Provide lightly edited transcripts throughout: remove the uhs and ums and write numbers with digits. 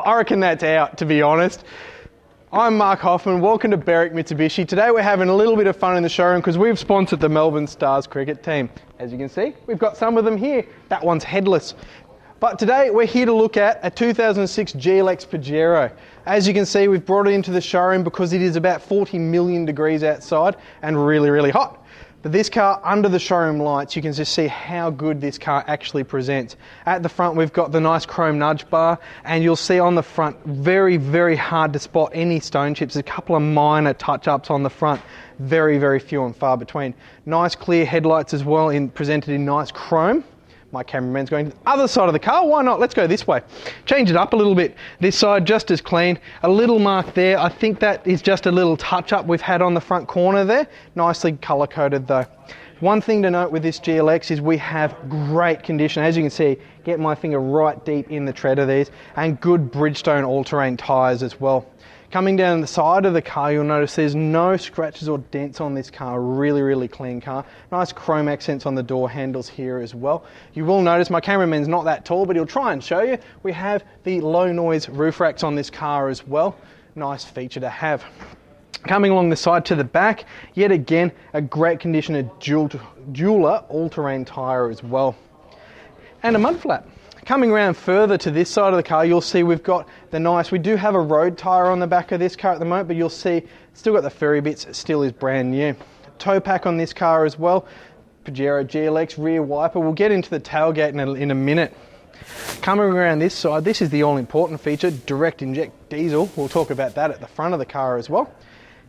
I reckon that's out, to be honest. I'm Mark Hoffman, welcome to Berwick Mitsubishi. Today we're having a little bit of fun in the showroom because we've sponsored the Melbourne Stars cricket team. As you can see, we've got some of them here. That one's headless. But today we're here to look at a 2006 GLX Pajero. As you can see, we've brought it into the showroom because it is about 40 million degrees outside and really, really hot. But this car, under the showroom lights, you can just see how good this car actually presents. At the front, we've got the nice chrome nudge bar, and you'll see on the front, very, very hard to spot any stone chips. A couple of minor touch-ups on the front, very, very few and far between. Nice clear headlights as well, presented in nice chrome. My cameraman's going to the other side of the car. Why not? Let's go this way. Change it up a little bit. This side just as clean. A little mark there. I think that is just a little touch up we've had on the front corner there. Nicely color coded though. One thing to note with this GLX is we have great condition. As you can see, get my finger right deep in the tread of these, and good Bridgestone all-terrain tyres as well. Coming down the side of the car, you'll notice there's no scratches or dents on this car. Really, really clean car. Nice chrome accents on the door handles here as well. You will notice my cameraman's not that tall, but he'll try and show you. We have the low noise roof racks on this car as well. Nice feature to have. Coming along the side to the back, yet again, a great condition of jeweler all-terrain tyre as well. And a mud flap. Coming around further to this side of the car, you'll see we've got the nice, we do have a road tyre on the back of this car at the moment, but you'll see still got the fairy bits, still is brand new. Tow pack on this car as well, Pajero GLX rear wiper. We'll get into the tailgate in a minute. Coming around this side, this is the all-important feature, direct inject diesel. We'll talk about that at the front of the car as well.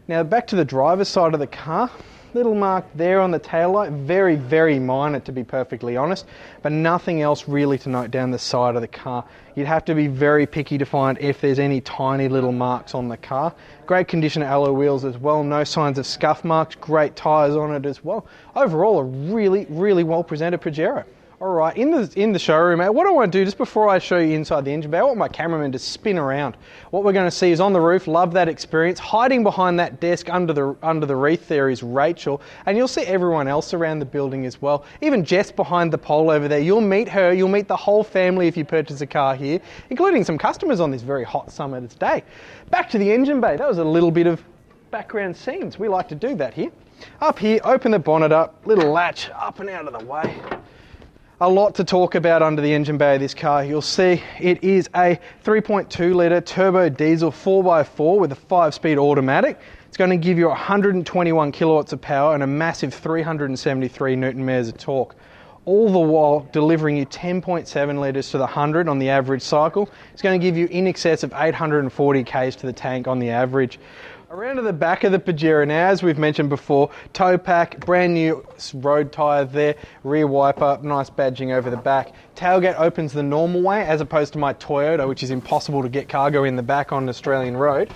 Now back to the driver's side of the car. Little mark there on the taillight, very, very minor to be perfectly honest, but nothing else really to note down the side of the car. You'd have to be very picky to find if there's any tiny little marks on the car. Great condition alloy wheels as well, no signs of scuff marks, great tyres on it as well. Overall, a really, really well presented Pajero. Alright, in the showroom, what I want to do just before I show you inside the engine bay, I want my cameraman to spin around. What we're going to see is on the roof, love that experience. Hiding behind that desk under the wreath there is Rachel, and you'll see everyone else around the building as well. Even Jess behind the pole over there, you'll meet her, you'll meet the whole family if you purchase a car here, including some customers on this very hot summer's day. Back to the engine bay, that was a little bit of background scenes. We like to do that here. Up here, open the bonnet up, little latch up and out of the way. A lot to talk about under the engine bay of this car. You'll see it is a 3.2 litre turbo diesel 4x4 with a 5-speed automatic. It's going to give you 121 kilowatts of power and a massive 373 Newton meters of torque, all the while delivering you 10.7 litres to the 100 on the average cycle. It's going to give you in excess of 840 k's to the tank on the average. Around to the back of the Pajero now, as we've mentioned before, tow pack, brand new road tyre there, rear wiper, nice badging over the back. Tailgate opens the normal way as opposed to my Toyota, which is impossible to get cargo in the back on an Australian road.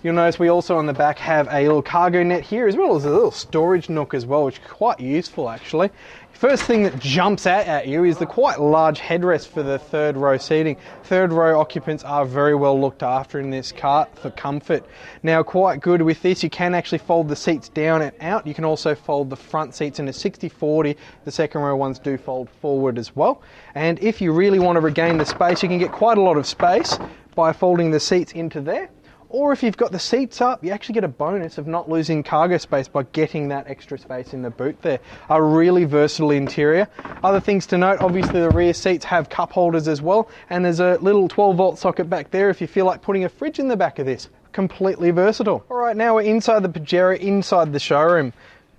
You'll notice we also on the back have a little cargo net here as well as a little storage nook as well, which is quite useful actually. First thing that jumps out at you is the quite large headrest for the third row seating. Third row occupants are very well looked after in this car for comfort. Now quite good with this, you can actually fold the seats down and out. You can also fold the front seats in a 60-40. The second row ones do fold forward as well. And if you really want to regain the space, you can get quite a lot of space by folding the seats into there. Or if you've got the seats up, you actually get a bonus of not losing cargo space by getting that extra space in the boot there. A really versatile interior. Other things to note, obviously the rear seats have cup holders as well, and there's a little 12-volt socket back there if you feel like putting a fridge in the back of this. Completely versatile. All right, now we're inside the Pajero, inside the showroom,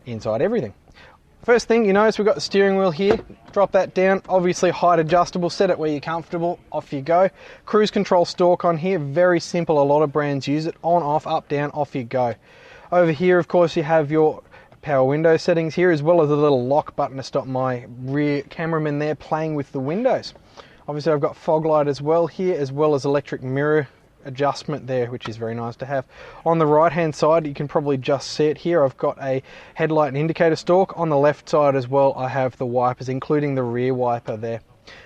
inside everything. First thing you notice, we've got the steering wheel here. Drop that down, obviously height adjustable, set it where you're comfortable, off you go. Cruise control stalk on here, very simple, a lot of brands use it. On, off, up, down, off you go. Over here, of course, you have your power window settings here, as well as a little lock button to stop my rear cameraman there playing with the windows. Obviously I've got fog light as well here, as well as electric mirror adjustment there, which is very nice to have. On the right hand side, you can probably just see it here, I've got a headlight and indicator stalk. On the left side as well, I have the wipers, including the rear wiper there.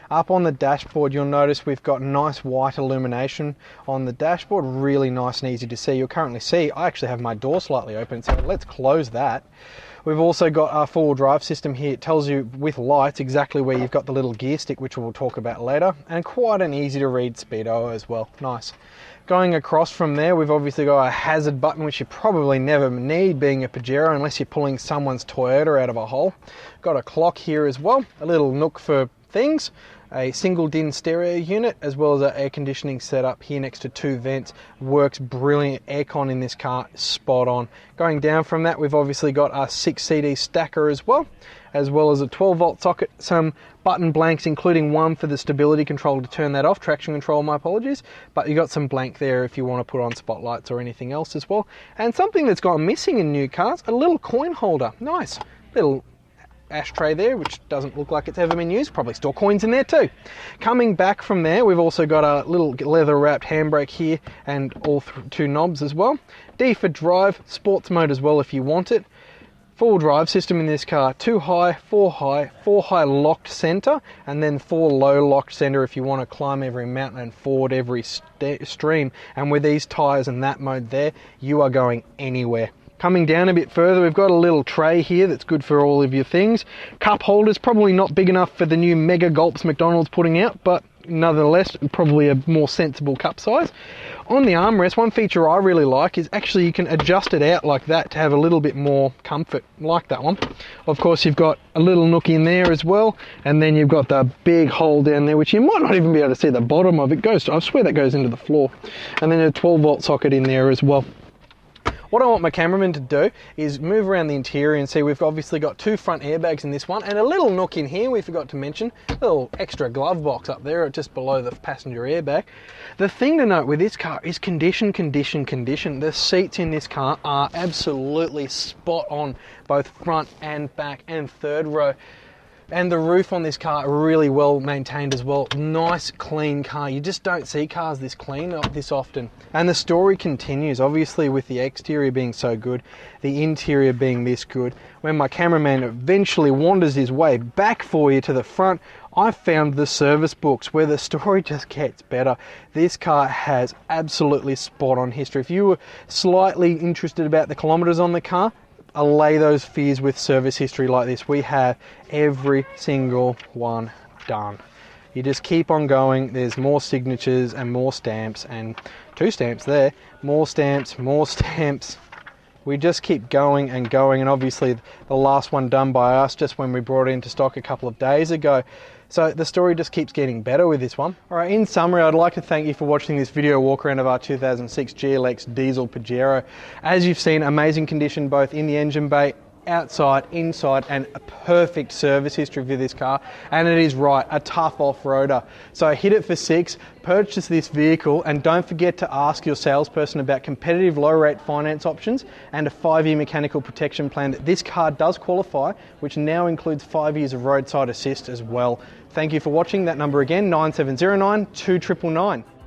Up on the dashboard, you'll notice we've got nice white illumination on the dashboard, really nice and easy to see. You'll currently see I actually have my door slightly open, so let's close that. We've also got our four-wheel drive system here. It tells you with lights exactly where you've got the little gear stick, which we'll talk about later, and quite an easy to read speedo as well. Nice. Going across from there, we've obviously got a hazard button, which you probably never need being a Pajero unless you're pulling someone's Toyota out of a hole. Got a clock here as well, a little nook for things, a single DIN stereo unit, as well as an air conditioning setup here next to two vents. Works brilliant. Aircon in this car, spot on. Going down from that, we've obviously got our 6 CD stacker as well as a 12-volt socket, some button blanks, including one for the stability control to turn that off, traction control, my apologies, but you got some blank there if you want to put on spotlights or anything else as well. And something that's gone missing in new cars, a little coin holder. Nice little ashtray there, which doesn't look like it's ever been used. Probably store coins in there too. Coming back from there, we've also got a little leather wrapped handbrake here and all two knobs as well. D for drive, sports mode as well if you want it. Full drive system in this car, 2 high, 4 high locked center, and then 4 low locked center if you want to climb every mountain and ford every stream. And with these tires and that mode there, you are going anywhere. Coming down a bit further, we've got a little tray here that's good for all of your things. Cup holders, probably not big enough for the new mega gulps McDonald's putting out, but nonetheless, probably a more sensible cup size. On the armrest, one feature I really like is actually you can adjust it out like that to have a little bit more comfort, like that one. Of course, you've got a little nook in there as well, and then you've got the big hole down there, which you might not even be able to see the bottom of. It goes, I swear that goes into the floor. And then a 12-volt socket in there as well. What I want my cameraman to do is move around the interior and see we've obviously got 2 front airbags in this one and a little nook in here we forgot to mention, a little extra glove box up there just below the passenger airbag. The thing to note with this car is condition. The seats in this car are absolutely spot on, both front and back and third row. And the roof on this car really well maintained as well. Nice clean car. You just don't see cars this clean this often. And the story continues, obviously with the exterior being so good, the interior being this good. When my cameraman eventually wanders his way back for you to the front, I found the service books where the story just gets better. This car has absolutely spot on history. If you were slightly interested about the kilometers on the car, allay those fears with service history like this. We have every single one done. You just keep on going. There's more signatures and more stamps, and 2 stamps there, more stamps. We just keep going and going, and obviously the last one done by us just when we brought it into stock a couple of days ago. So the story just keeps getting better with this one. All right, in summary, I'd like to thank you for watching this video walk around of our 2006 GLX diesel Pajero. As you've seen, amazing condition both in the engine bay, outside, inside, and a perfect service history for this car. And it is right, a tough off-roader. So hit it for 6, purchase this vehicle, and don't forget to ask your salesperson about competitive low-rate finance options and a 5-year mechanical protection plan that this car does qualify, which now includes 5 years of roadside assist as well. Thank you for watching. That number again, 9709 2999.